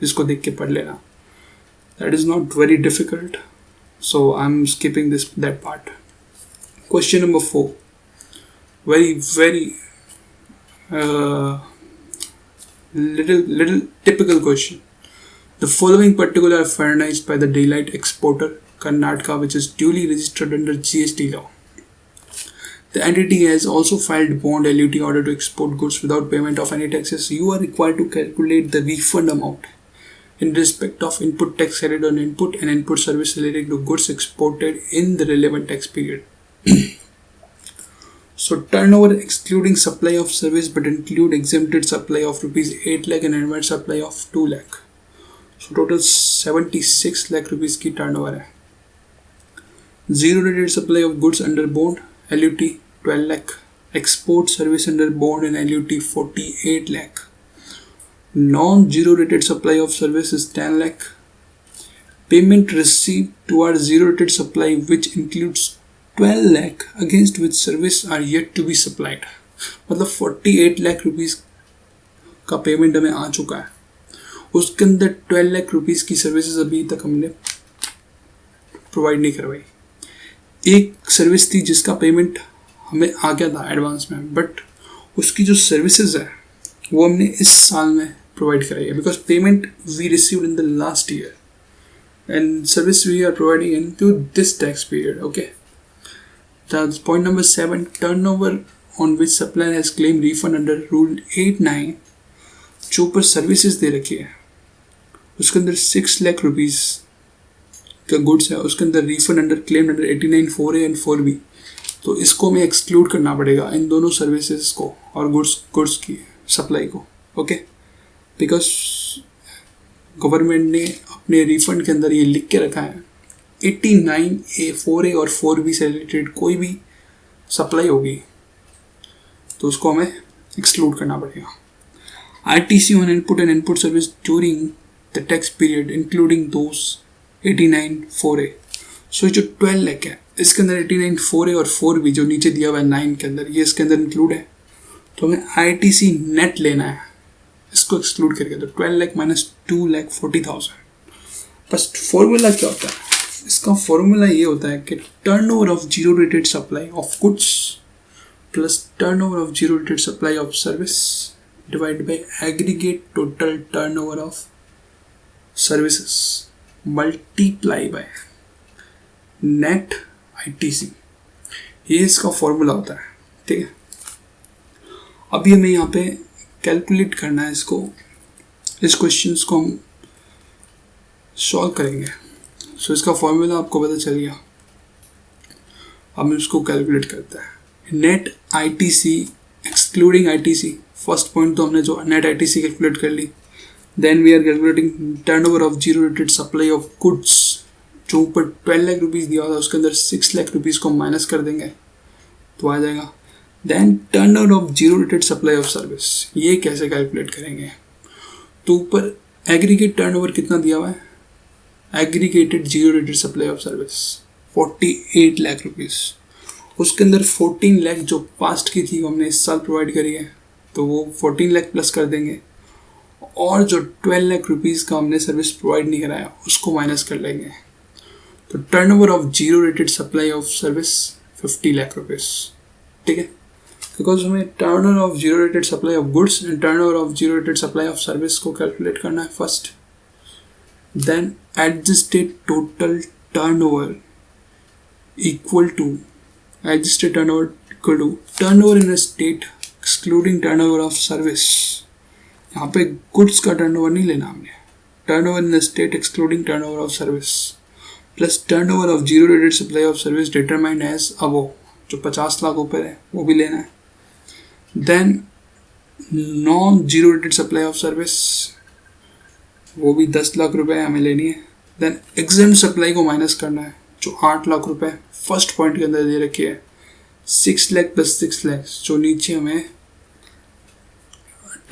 इसको देख के पढ़ लेना. That is not very difficult, so I'm skipping that part. Question number 4. Very little typical question. The following particular are furnished by the daylight exporter Karnataka, which is duly registered under GST law. The entity has also filed bond LUT order to export goods without payment of any taxes. You are required to calculate the refund amount in respect of input tax added on input and input service relating to goods exported in the relevant tax period. So turnover excluding supply of service but include exempted supply of rupees 8 lakh and advance supply of 2 lakh. So total 76 lakh rupees की turnover है. Zero rated supply of goods under bond LUT 12 lakh. Export service under bond and LUT 48 lakh. Non-zero rated supply of service is 10 lakh. Payment received towards zero rated supply which includes 12 lakh against which service are yet to be supplied. मतलब 48 lakh rupees का payment हमें आ चुका है. उसके अंदर 12 lakh rupees की services अभी तक हमने प्रोवाइड नहीं करवाई. एक सर्विस थी जिसका पेमेंट हमें आ गया था एडवांस में, बट उसकी जो सर्विसेज है वो हमने इस साल में प्रोवाइड कराई है, because payment we received in the last year and service we are providing in to this tax period. Okay, point number 7, turnover on which supplier has claimed refund under rule 8(9) जो ऊपर services दे रखी है उसके अंदर 6 lakh rupees का goods है, उसके अंदर refund under claim under 89(4)(a) and 4(b). तो इसको हमें एक्सक्लूड करना पड़ेगा, इन दोनों सर्विसेज को और गुड्स की सप्लाई को. ओके, बिकॉज गवर्नमेंट ने अपने रिफंड के अंदर ये लिख के रखा है 89(a), 4(a) और 4(b) से रिलेटेड कोई भी सप्लाई होगी तो उसको हमें एक्सक्लूड करना पड़ेगा. RTC on input and input service during the tax period including those 89(4)(a). सो जो 12 लाख है इसके अंदर 89(4)(a) और 4(b) जो नीचे दिया हुआ है 9 के अंदर, ये इसके अंदर इंक्लूड है. तो हमें RTC नेट लेना है इसको एक्सक्लूड करके. तो 12 लाख माइनस 2,40,000. बस फॉर्मूला क्या होता है इसका? फॉर्मूला ये होता है कि turnover of zero rated supply of goods plus turnover of zero rated supply of service divide by aggregate total turnover of services multiply by net ITC. ये इसका फॉर्मूला होता है. ठीक है, अभी हमें यहाँ पे कैलकुलेट करना है इसको. इस क्वेश्चन को हम सॉल्व करेंगे. सो इसका फॉर्मूला आपको पता चल गया. हम इसको कैलकुलेट करते हैं. Net ITC excluding ITC. First point तो हमने जो नेट ITC कैलकुलेट कर ली. Then we are calculating turnover of zero rated supply of goods जो ऊपर 12 लाख रुपीज़ दिया हुआ था उसके अंदर 6 लाख रुपीज़ को माइनस कर देंगे तो आ जाएगा. Then turnover of zero rated supply of service. ये कैसे कैलकुलेट करेंगे? तो ऊपर एग्रीगेट टर्नओवर कितना दिया हुआ है? Aggregated zero rated supply of service 48 lakh rupees. उसके अंदर 14 लाख जो पास्ट की थी वो हमने इस साल प्रोवाइड करी है तो वो 14 लाख प्लस कर देंगे, और जो 12 लाख रुपीज़ का हमने सर्विस प्रोवाइड नहीं कराया उसको माइनस कर लेंगे. तो turnover of zero rated supply of service 50 lakh rupees. ठीक है, बिकॉज हमें turnover of zero rated supply of goods and turnover of zero rated supply of service को कैलकुलेट करना है first. Then adjusted total turnover equal to adjusted turnover equal to turnover in a state excluding turnover of service. यहाँ पे goods का turnover नहीं लेना हमने, turnover in the state excluding turnover of service plus turnover of zero rated supply of service determined as above, जो 50 लाख ऊपर है वो भी लेना है. Then non zero rated supply of service वो भी 10 लाख रुपए हमें लेनी है. देन एग्जेम्प्ट सप्लाई को माइनस करना है जो 8 लाख रुपए फर्स्ट पॉइंट के अंदर दे रखी है. 6 लाख प्लस 6 लाख जो नीचे हमें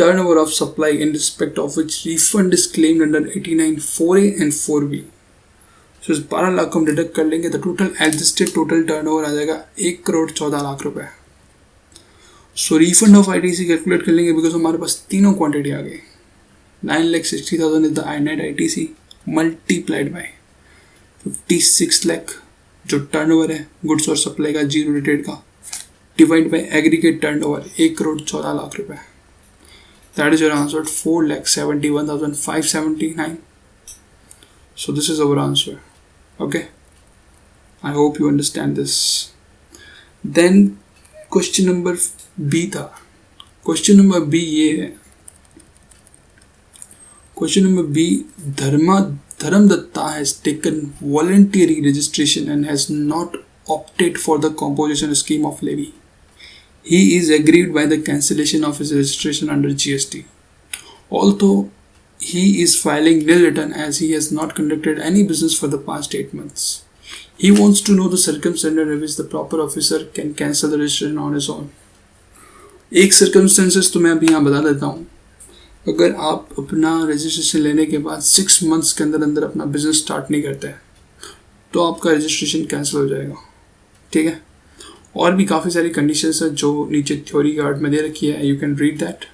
turnover of supply in respect of which refund is claimed under 89 4A and 4B. So इस 12 लाख को हम डिडक्ट कर लेंगे तो टोटल एडजस्टेड टोटल टर्नओवर आ जाएगा 1 करोड़ 14 लाख रुपए. सो रिफंड ऑफ आईटीसी कैलकुलेट कर लेंगे बिकॉज हमारे पास तीनों क्वांटिटी आ गई. 9,60,000 is the net ITC multiplied by 56 lakh जो टर्नओवर है गुड्स और सप्लाई का जीरो रेटेड का divide by aggregate turnover 1 crore 14 lakh रुपए. That is your answer, 4,71,579. So this is our answer. Okay. I hope you understand this. Then question number B था. Question number B ये है. Question number B, Dharam Datta has taken voluntary registration and has not opted for the composition scheme of levy. He is aggrieved by the cancellation of his registration under GST. Although he is filing nil return as he has not conducted any business for the past 8 months. He wants to know the circumstances under which the proper officer can cancel the registration on his own. एक circumstances तो मैं अभी यहाँ बता देता हूँ. अगर आप अपना रजिस्ट्रेशन लेने के बाद 6 months के अंदर अंदर अपना बिजनेस स्टार्ट नहीं करते हैं तो आपका रजिस्ट्रेशन कैंसिल हो जाएगा. ठीक है. और भी काफ़ी सारी कंडीशंस है जो नीचे थ्योरी गार्ड में दे रखी है, यू कैन रीड दैट.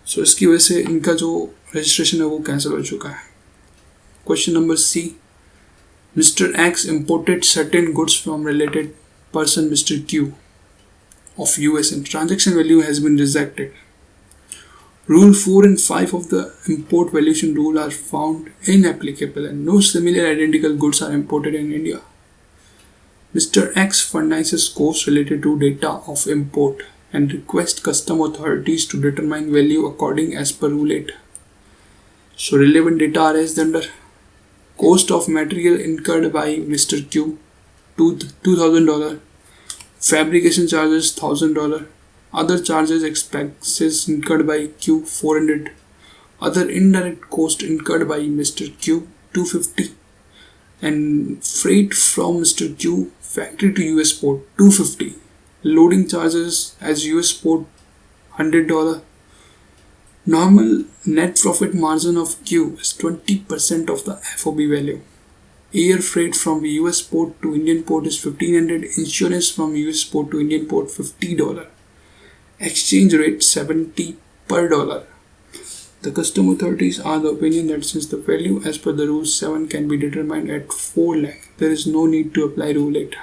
सो इसकी वजह से इनका जो रजिस्ट्रेशन है वो कैंसिल हो चुका है. Question number C, mister X imported certain goods from related person mister Q of US and transaction value has been rejected. Rule 4 and 5 of the import valuation rule are found inapplicable and no similar identical goods are imported in India. Mr. X furnishes costs related to data of import and requests custom authorities to determine value according as per Rule 8. So relevant data are as under cost of material incurred by Mr. Q $2,000, fabrication charges $1,000, other charges expenses incurred by Q $400, other indirect cost incurred by Mr. Q $250, and freight from Mr. Q factory to US port $250, loading charges as US port $100. Normal net profit margin of Q is 20% of the FOB value. Air freight from US port to Indian port is $1,500, insurance from US port to Indian port $50, exchange rate 70 per dollar. The custom authorities are the opinion that since the value as per the Rule 7 can be determined at 4 lakh, there is no need to apply Rule 8.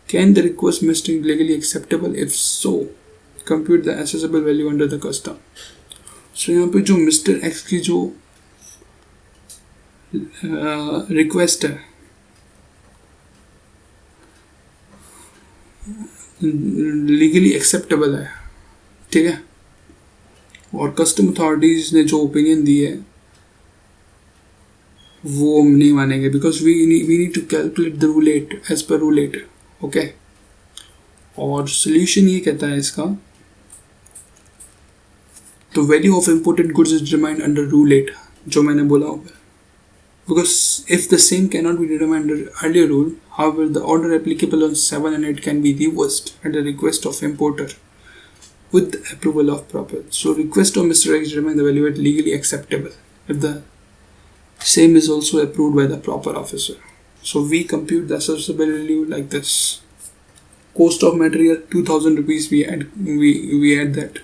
Can the request be legally acceptable? If so, compute the assessable value under the custom. So यहाँ पे जो Mr. X की जो request है legally acceptable है. ठीक है. और कस्टम अथॉरिटीज ने जो ओपिनियन दी है वो हम नहीं मानेंगे because we need to calculate the rule 8 as per rule 8. Okay. और सोल्यूशन ये कहता है इसका, तो value of imported goods is determined under rule 8 जो मैंने बोला ऊपर. Because if the same cannot be determined under earlier rule, however, the order applicable on 7 and 8 can be reversed at the request of importer with the approval of proper. So, request of Mr. X determine the value at legally acceptable if the same is also approved by the proper officer. So, we compute the assessable value like this. Cost of material 2,000 rupees. We add that.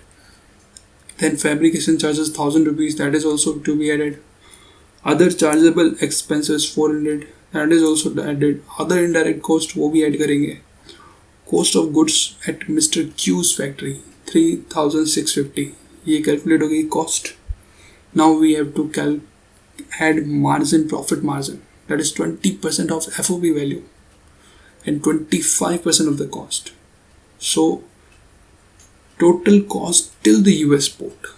Then fabrication charges 1,000 rupees. That is also to be added. Other chargeable expenses 400, that is also added. Other indirect cost वो भी add करेंगे. Cost of goods at Mr. Q's factory 3,650, ये calculate हो गई cost. Now we have to add margin, profit margin, that is 20% of FOB value. and 25% of the cost. So total cost till the US port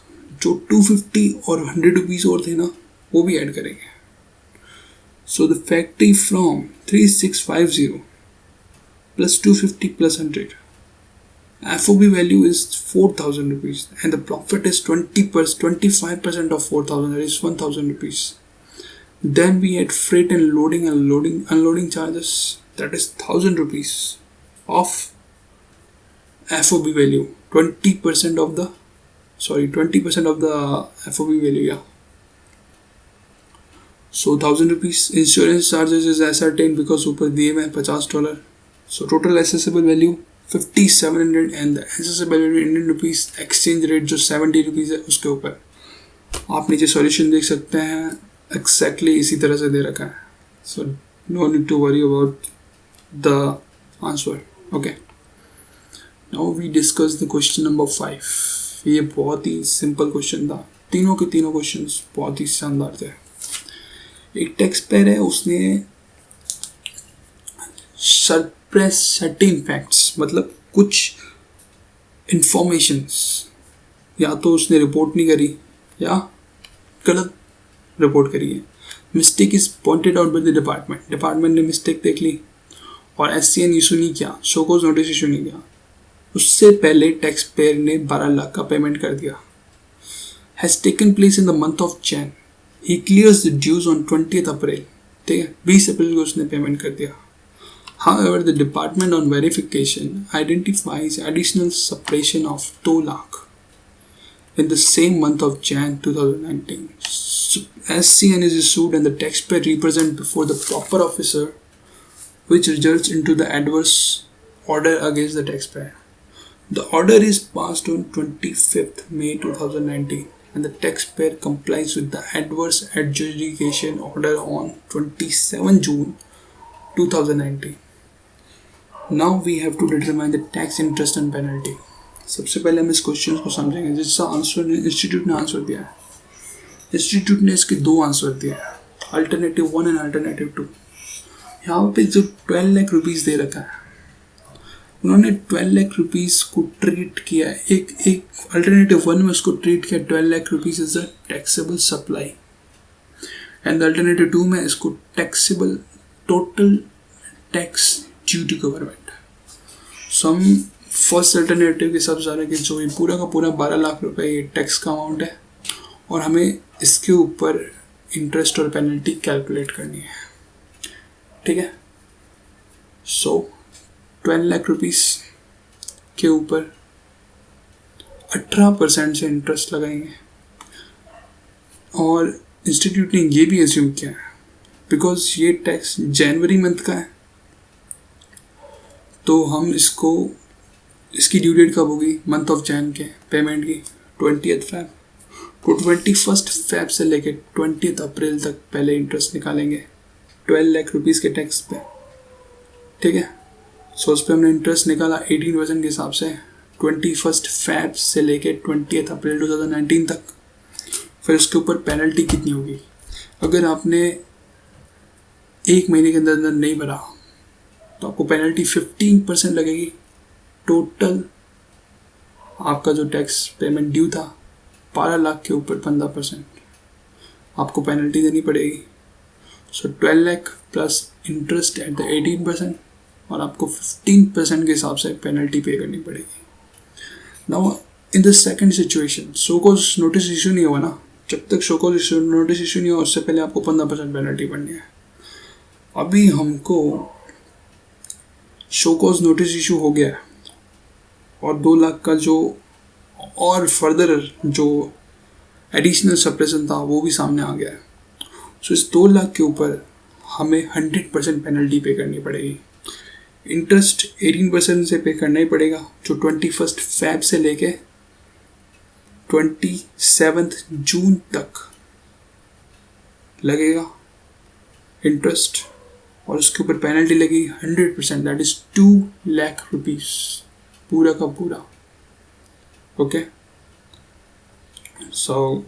जो 250 और 100 rupees और थे ना वो भी ऐड करेंगे. So the factory from 3650 plus 250 plus 100, FOB value is 4,000 rupees and the profit is 25% of 4,000, that is 1,000 rupees. Then we had freight and loading and unloading charges, that is 1,000 rupees of FOB value, 20% of the FOB value, yeah. So 1,000 rupees. Insurance charges is ascertained because ऊपर दिए हुए हैं $50. So total accessible value 5,700 and the accessible value Indian rupees, exchange rate जो 70 rupees है उसके ऊपर. आप नीचे सॉल्यूशन देख सकते हैं, exactly इसी तरह से दे रखा है. So no need to worry about the answer. Okay. Now we discuss the question number 5. ये बहुत ही सिंपल क्वेश्चन था. तीनों के तीनों क्वेश्चंस बहुत ही शानदार थे. एक टैक्स पेयर है, उसने सरप्रेस सर्टेन फैक्ट्स, मतलब कुछ इंफॉर्मेशंस या तो उसने रिपोर्ट नहीं करी या गलत रिपोर्ट करी है. Mistake is pointed out by the department ने मिस्टेक देख ली और SCN इशू नहीं किया, शो कॉज नोटिस इशू नहीं किया. उससे पहले टैक्स पेयर ने 12 लाख का पेमेंट कर दिया. Has taken place in the month of Jan. He clears the dues on 20 April. ठीक है, 20 अप्रैल को उसने पेमेंट कर दिया. However, the department on verification identifies additional suppression of 2 lakh in the same month of Jan 2019. SCN is issued and the taxpayer represent before the proper officer, which results into the adverse order against the taxpayer. The order is passed on 25th May 2019 and the taxpayer complies with the adverse adjudication order on 27 June 2019. Now we have to determine the tax interest and penalty. सबसे पहले हम इस question को समझेंगे जिसका answer institute ने answer दिया है. इंस्टीट्यूट ने इसके दो आंसर दिए हैं, अल्टरनेटिव 1 एंड अल्टरनेटिव 2. यहाँ पे जो 12 लाख रुपीज़ दे रखा है, उन्होंने 12 लाख रुपीज़ को ट्रीट किया, एक अल्टरनेटिव 1 में उसको ट्रीट किया 12 lakh rupees is a taxable supply and alternative 2 में इसको taxable total tax due to government. So हम फर्स्ट अल्टरनेटिव के हिसाब से आ रहे हैं कि जो ये पूरा का पूरा 12 लाख रुपए ये टैक्स का अमाउंट है और हमें इसके ऊपर इंटरेस्ट और पेनल्टी कैलकुलेट करनी है. ठीक है, सो 12 लाख रुपीस के ऊपर 18% से इंटरेस्ट लगाएंगे और इंस्टीट्यूट ने ये भी एज्यूम किया है बिकॉज ये टैक्स जनवरी मंथ का है तो हम इसकी ड्यू डेट कब होगी, मंथ ऑफ जैन के पेमेंट की 20th Feb. तो 21st Feb से लेके 20th अप्रैल तक पहले इंटरेस्ट निकालेंगे 12 लाख रुपीज़ के टैक्स पे. ठीक है, सो उस पर हमने इंटरेस्ट निकाला 18% के हिसाब से 21st Feb से लेके 20th अप्रैल 2019 तक. फिर उसके ऊपर पेनल्टी कितनी होगी, अगर आपने एक महीने के अंदर नहीं भरा तो आपको पेनल्टी 15% लगेगी. टोटल आपका जो टैक्स पेमेंट ड्यू था 12 लाख के ऊपर 15% आपको पेनल्टी देनी पड़ेगी. सो 12 lakh plus interest at the 18% और आपको 15% के हिसाब से पेनल्टी पे करनी पड़ेगी. Now in the second situation, show cause notice issue नहीं हुआ ना, जब तक शो कॉज नोटिस इशू नहीं हुआ उससे पहले आपको 15% पेनल्टी भरनी है. अभी हमको शो कॉज नोटिस इशू हो गया है और 2 लाख का जो और फर्दर जो एडिशनल सप्रेशन था वो भी सामने आ गया है. सो इस 2 लाख के ऊपर हमें 100% पेनल्टी पे करनी पड़ेगी. इंटरेस्ट 18% से पे करना ही पड़ेगा जो 21st Feb से लेके 27th जून तक लगेगा इंटरेस्ट और उसके ऊपर पेनल्टी लगेगी 100%, दैट इज 2 लाख रुपीज़ पूरा का पूरा. Okay, so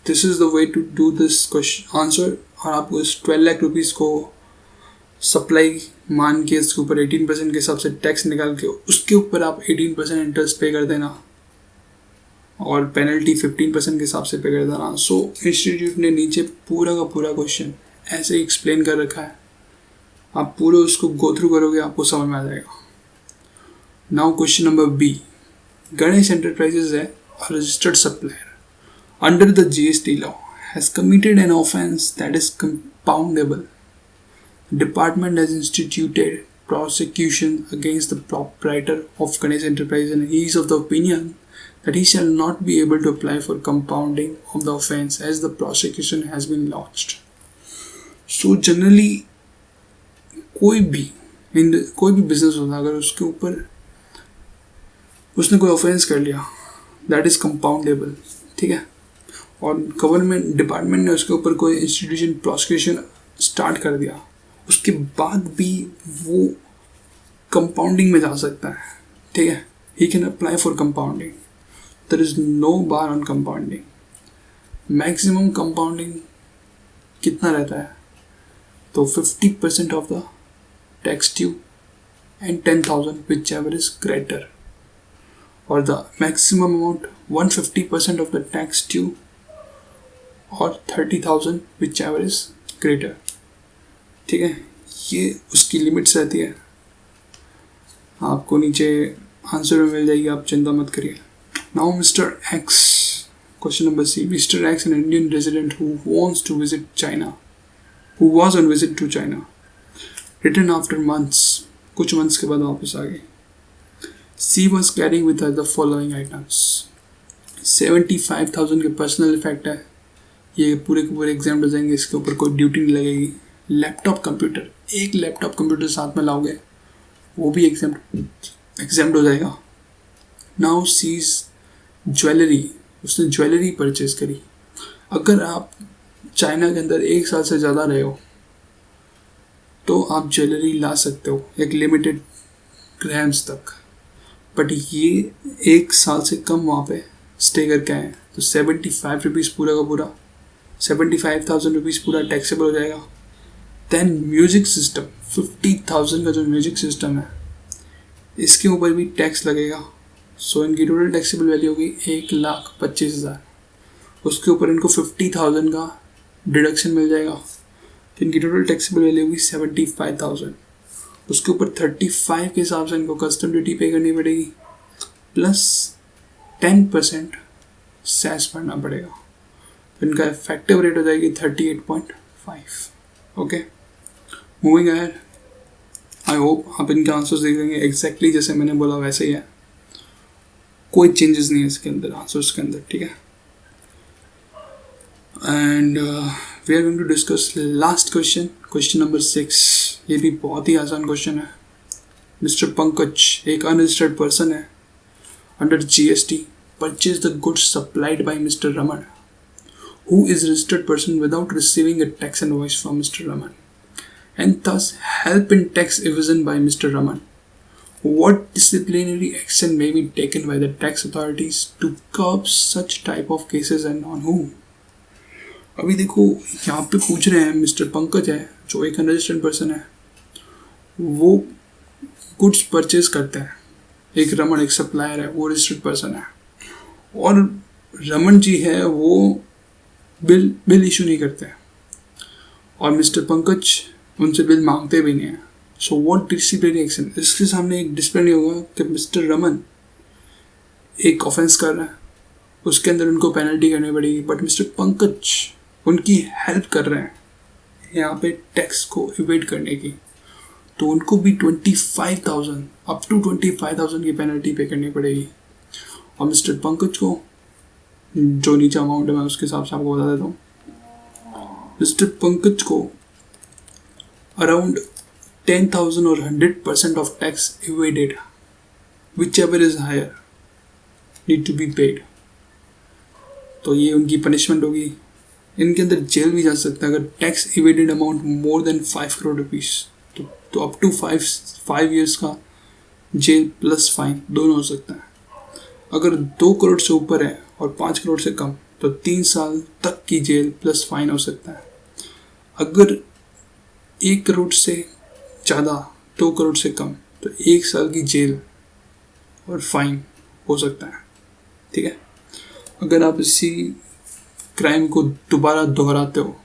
this is the way to do this question answer. और आपको इस 12 लाख रुपीज़ को सप्लाई मान के इसके ऊपर 18% के हिसाब से टैक्स निकाल के उसके ऊपर आप 18% इंटरेस्ट पे कर देना और पेनल्टी 15% के हिसाब से पे कर देना। सो इंस्टीट्यूट ने नीचे पूरा का पूरा क्वेश्चन ऐसे ही एक्सप्लेन कर रखा है, आप पूरे उसको गो थ्रू करोगे आपको समझ में आ जाएगा। Now question number B, Ganesh enterprises है a registered supplier under the GST law has committed an offense that is compoundable. The department has instituted prosecution against the proprietor of Ganesh Enterprise and he is of the opinion that he shall not be able to apply for compounding of the offense as the prosecution has been launched. So generally कोई भी business होता है अगर उसके ऊपर उसने कोई offence कर लिया दैट इज़ कंपाउंडेबल, ठीक है, और गवर्नमेंट डिपार्टमेंट ने उसके ऊपर कोई इंस्टीट्यूशन प्रोसिक्यूशन स्टार्ट कर दिया उसके बाद भी वो कंपाउंडिंग में जा सकता है, ठीक है, he can apply for compounding, there is no bar on compounding. Maximum compounding कितना रहता है तो 50% of the tax due and 10,000 whichever is greater, or the maximum amount 150% of the tax due or 30,000 whichever is greater, ठीक है, ये उसकी limits रहती है, आपको नीचे आंसर में मिल जाएगी, आप चिंता मत करिए। नाउ mister X, question number C, mister X an Indian resident who wants to visit China, who was on visit to China, return after months, कुछ मंथ्स के बाद वापस आ गए। She was carrying with her the following items. 75,000 के personal effect है, ये पूरे के पूरे एग्जाम हो जाएंगे, इसके ऊपर कोई ड्यूटी नहीं लगेगी। लैपटॉप कंप्यूटर, एक लैपटॉप कंप्यूटर साथ में लाओगे वो भी एग्जाम हो जाएगा। नाउ सीज ज्वेलरी, उसने ज्वेलरी परचेज करी। अगर आप चाइना के अंदर 1 साल से ज़्यादा रहे हो तो आप ज्वेलरी ला सकते हो एक लिमिटेड ग्राम्स तक, बट ये 1 साल से कम वहाँ पे स्टे करके आए तो 75 रुपीज़ पूरा का पूरा 75,000 रुपीज़ पूरा टैक्सेबल हो जाएगा। दैन म्यूज़िक सिस्टम, 50,000 का जो म्यूज़िक सिस्टम है इसके ऊपर भी टैक्स लगेगा। सो इनकी टोटल टैक्सेबल वैल्यू होगी 1,25,000, उसके ऊपर इनको 50,000 का डिडक्शन मिल जाएगा तो इनकी टोटल टैक्सेबल वैल्यू होगी 75,000, उसके ऊपर 35 के हिसाब से इनको कस्टम ड्यूटी पे करनी पड़ेगी प्लस 10% सेस भरना पड़ेगा, तो इनका इफेक्टिव रेट हो जाएगी 38.5। Okay, moving ahead, I hope आप इनके आंसर्स देख लेंगे एग्जैक्टली जैसे मैंने बोला वैसे ही है, कोई चेंजेस नहीं है इसके अंदर आंसर्स के अंदर, ठीक है। And we are going to discuss last question, question number 6, ये भी बहुत ही आसान क्वेश्चन है। मिस्टर पंकज एक अनरजिस्टर्ड पर्सन है, under GST purchase the goods supplied by mister Raman, who is registered person without receiving a tax invoice from mister Raman and thus help in tax evasion by Mr. Raman. What disciplinary action may be taken by the tax authorities to curb such type of cases and on whom? अभी देखो यहाँ पे पूछ रहे हैं, mister Pankaj है जो एक अनरजिस्टर्ड पर्सन है, वो गुड्स परचेज करते हैं, एक रमन एक सप्लायर है वो रजिस्टर्ड पर्सन है, और रमन जी है वो बिल इशू नहीं करते हैं और मिस्टर पंकज उनसे बिल मांगते भी नहीं है। सो व्हाट डिसिप्लिनरी एक्शन, इसके सामने एक डिसिप्लिन होगा कि मिस्टर रमन एक ऑफेंस कर रहा है, उसके अंदर उनको पेनल्टी करनी पड़ेगी, बट मिस्टर पंकज उनकी हेल्प कर रहे हैं यहाँ पे टैक्स को इवेट करने की, तो उनको भी 25,000 अप टू 25,000 की पेनल्टी पे करनी पड़ेगी। और मिस्टर पंकज को जो नीचे अमाउंट है मैं उसके हिसाब से आपको बता देता हूँ, मिस्टर पंकज को अराउंड 10,000 और 100% of tax evaded whichever is higher need to be paid, तो ये उनकी पनिशमेंट होगी। इनके अंदर जेल भी जा सकता है अगर tax evaded amount more than 5 crore rupees, तो अप टू 5 years का जेल प्लस फाइन दोनों हो सकता है। अगर 2 करोड़ से ऊपर है और 5 करोड़ से कम तो 3 साल तक की जेल प्लस फाइन हो सकता है। अगर 1 करोड़ से ज़्यादा 2 करोड़ से कम तो 1 साल की जेल और फाइन हो सकता है। ठीक है, अगर आप इसी क्राइम को दोबारा दोहराते हो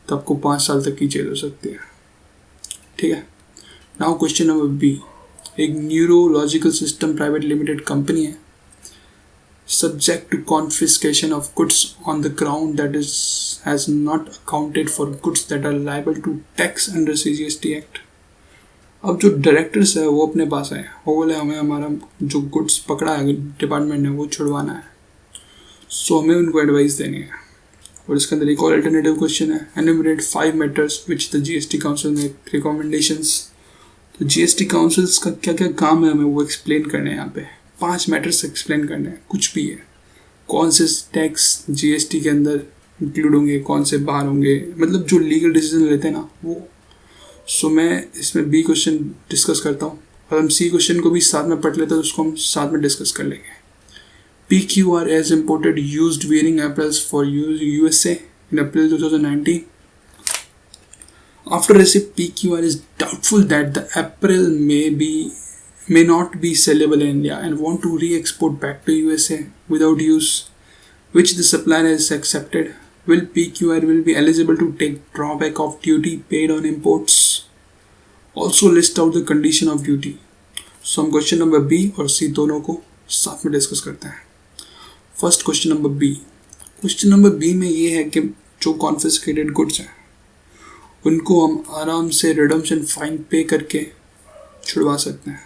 तो आपको 5 साल तक की जेल हो सकती है। ठीक है, नाउ क्वेश्चन नंबर बी। एक neurological system private limited company है, subject to confiscation of goods on the ground that has not accounted for goods that are liable to tax under CGST Act। अब जो directors है वो अपने पास आए, वो बोले हमें हमारा जो गुड्स पकड़ा है डिपार्टमेंट ने वो छुड़वाना है, सो हमें उनको एडवाइस देनी है। और इसके अंदर एक और अल्टरनेटिव क्वेश्चन है, enumerate 5 matters which the GST council ने रिकमेंडेशंस। तो जीएसटी काउंसिल्स का क्या क्या काम है हमें वो एक्सप्लेन करने हैं। यहाँ पे 5 मैटर्स एक्सप्लेन करने हैं, कुछ भी है, कौन से टैक्स जीएसटी के अंदर इंक्लूड होंगे, कौन से बाहर होंगे, मतलब जो लीगल डिसीजन लेते हैं ना वो। सो मैं इसमें बी क्वेश्चन डिस्कस करता हूँ और हम सी क्वेश्चन को भी साथ में पढ़ लेते हैं, तो उसको हम साथ में डिस्कस कर लेंगे। PQR as imported used wearing apples for USA in April 2019. After receipt, PQR is doubtful that the apparel may not be sellable in India and want to re-export back to USA without use, which the supplier has accepted. Will PQR be eligible to take drawback of duty paid on imports? Also list out the condition of duty. So हम question number B और C दोनों को साथ में discuss करते हैं। First question number B. Question number B में ये है कि जो कॉन्फिस्केटेड गुड्स हैं उनको हम आराम से रिडम्पशन फाइन पे करके छुड़वा सकते हैं।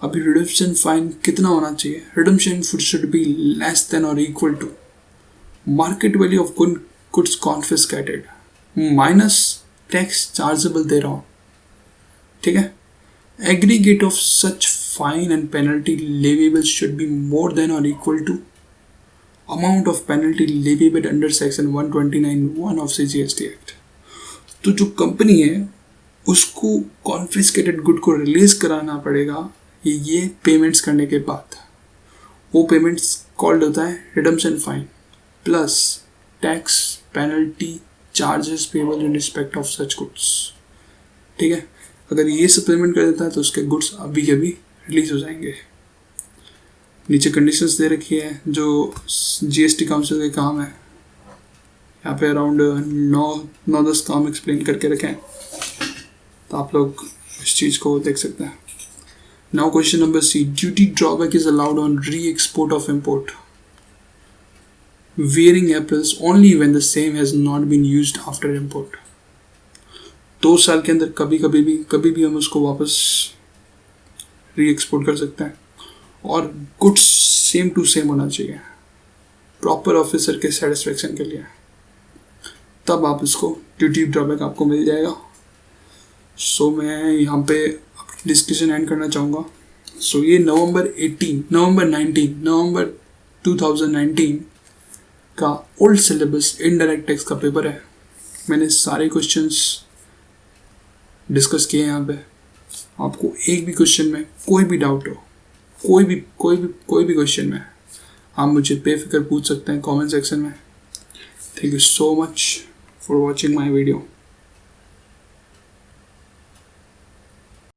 अभी रिडम्पशन फाइन कितना होना चाहिए? Redemption should be less than और equal to market value of goods confiscated minus tax chargeable thereon. ठीक है, aggregate of such fine and penalty leviable should be more than और equal to amount of penalty levied under section 129(1) of CGST Act। तो जो company है उसको confiscated good को release कराना पड़ेगा ये पेमेंट्स करने के बाद। वो पेमेंट्स कॉल्ड होता है redemption fine plus tax penalty charges payable in respect of such goods. ठीक है, अगर ये सब पेमेंट कर देता है तो उसके गुड्स अभी के अभी रिलीज हो जाएंगे। नीचे कंडीशंस दे रखी है जो जीएसटी काउंसिल के काम है, यहाँ पे अराउंड 9-10 काम एक्सप्लेन करके रखे हैं, तो आप लोग इस चीज़ को देख सकते हैं। Now question number C. Duty drawback is allowed on re export of import wearing apples only when the same has not been used after import। 2 साल के अंदर कभी भी हम उसको वापस री एक्सपोर्ट कर सकते हैं और गुड्स सेम टू सेम होना चाहिए प्रॉपर ऑफिसर के सेटिस्फेक्शन के लिए, तब आप इसको ड्यूटी ड्रॉबैक आपको मिल जाएगा। सो मैं यहाँ पे डिस्कशन एंड करना चाहूँगा। सो ये नवंबर 2019 का ओल्ड सिलेबस इनडायरेक्ट टैक्स का पेपर है। मैंने सारे क्वेश्चंस डिस्कस किए हैं यहाँ पे। आपको एक भी क्वेश्चन में कोई भी डाउट हो, कोई भी क्वेश्चन में आप मुझे बेफिक्र पूछ सकते हैं कमेंट सेक्शन में। Thank you so much for watching my video.